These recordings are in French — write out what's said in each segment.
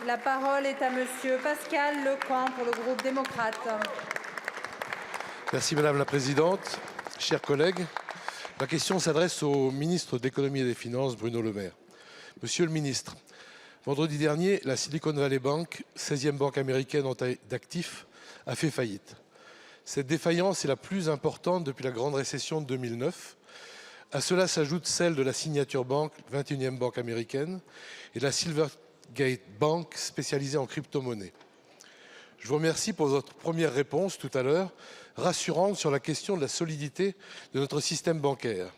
La parole est à Monsieur Pascal Lecamp pour le groupe démocrate. Merci Madame la Présidente. Chers collègues, ma question s'adresse au ministre de l'Économie et des Finances, Bruno Le Maire. Monsieur le ministre, vendredi dernier, la Silicon Valley Bank, 16e banque américaine en taille d'actifs, a fait faillite. Cette défaillance est la plus importante depuis la grande récession de 2009. À cela s'ajoute celle de la Signature Bank, 21e banque américaine, et la Silvergate Bank, spécialisée en crypto-monnaie. Je vous remercie pour votre première réponse tout à l'heure, rassurante sur la question de la solidité de notre système bancaire.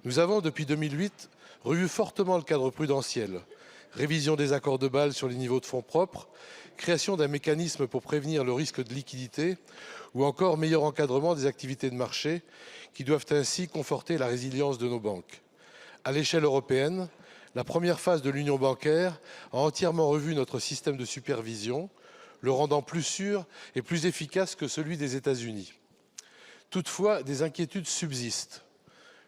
Nous avons, depuis 2008, revu fortement le cadre prudentiel. Révision des accords de Bâle sur les niveaux de fonds propres, création d'un mécanisme pour prévenir le risque de liquidité ou encore meilleur encadrement des activités de marché qui doivent ainsi conforter la résilience de nos banques. À l'échelle européenne, la première phase de l'union bancaire a entièrement revu notre système de supervision, le rendant plus sûr et plus efficace que celui des États-Unis. Toutefois, des inquiétudes subsistent.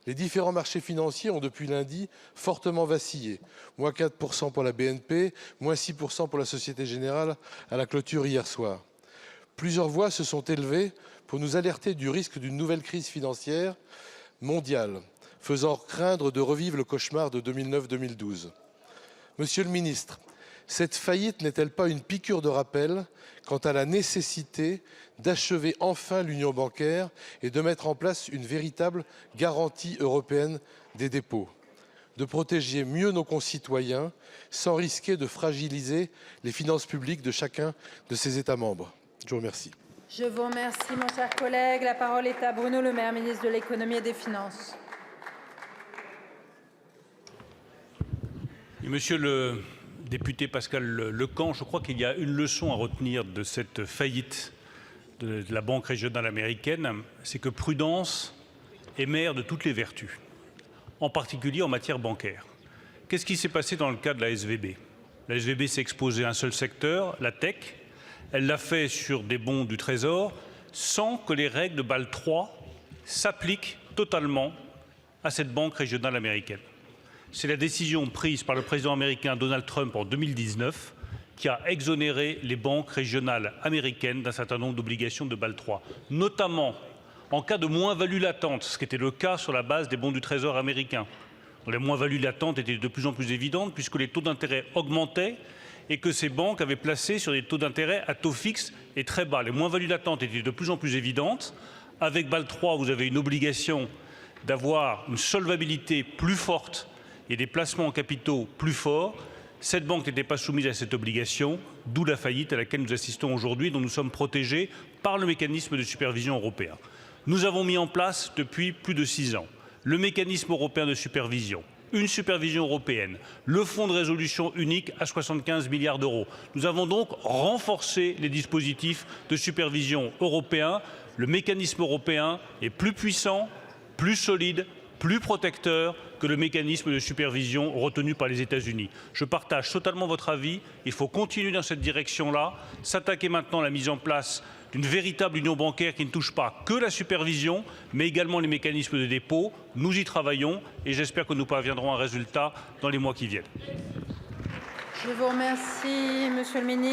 Les différents marchés financiers ont depuis lundi fortement vacillé. Moins 4% pour la BNP, moins 6% pour la Société Générale à la clôture hier soir. Plusieurs voix se sont élevées pour nous alerter du risque d'une nouvelle crise financière mondiale, faisant craindre de revivre le cauchemar de 2009-2012. Monsieur le ministre, cette faillite n'est-elle pas une piqûre de rappel quant à la nécessité d'achever enfin l'union bancaire et de mettre en place une véritable garantie européenne des dépôts, de protéger mieux nos concitoyens sans risquer de fragiliser les finances publiques de chacun de ces États membres? Je vous remercie. Je vous remercie, mon cher collègue. La parole est à Bruno Le Maire, ministre de l'Économie et des Finances. Monsieur le député Pascal Lecamp, je crois qu'il y a une leçon à retenir de cette faillite de la Banque régionale américaine, c'est que prudence est mère de toutes les vertus, en particulier en matière bancaire. Qu'est-ce qui s'est passé dans le cas de la SVB? La SVB s'est exposée à un seul secteur, la tech. Elle l'a fait sur des bons du Trésor sans que les règles de Bâle III s'appliquent totalement à cette banque régionale américaine. C'est la décision prise par le président américain Donald Trump en 2019 qui a exonéré les banques régionales américaines d'un certain nombre d'obligations de Bâle III, notamment en cas de moins-value latente, ce qui était le cas sur la base des bons du Trésor américains. Les moins-values latentes étaient de plus en plus évidentes puisque les taux d'intérêt augmentaient et que ces banques avaient placé sur des taux d'intérêt à taux fixe et très bas. Les moins-values latentes étaient de plus en plus évidentes. Avec Bâle III, vous avez une obligation d'avoir une solvabilité plus forte et des placements en capitaux plus forts. Cette banque n'était pas soumise à cette obligation, d'où la faillite à laquelle nous assistons aujourd'hui, dont nous sommes protégés par le mécanisme de supervision européen. Nous avons mis en place depuis plus de 6 ans le mécanisme européen de supervision, une supervision européenne, le fonds de résolution unique à 75 milliards d'euros. Nous avons donc renforcé les dispositifs de supervision européens. Le mécanisme européen est plus puissant, plus solide, plus protecteur que le mécanisme de supervision retenu par les États-Unis. Je partage totalement votre avis. Il faut continuer dans cette direction-là, s'attaquer maintenant à la mise en place d'une véritable union bancaire qui ne touche pas que la supervision, mais également les mécanismes de dépôt. Nous y travaillons et j'espère que nous parviendrons à un résultat dans les mois qui viennent. Je vous remercie, Monsieur le ministre.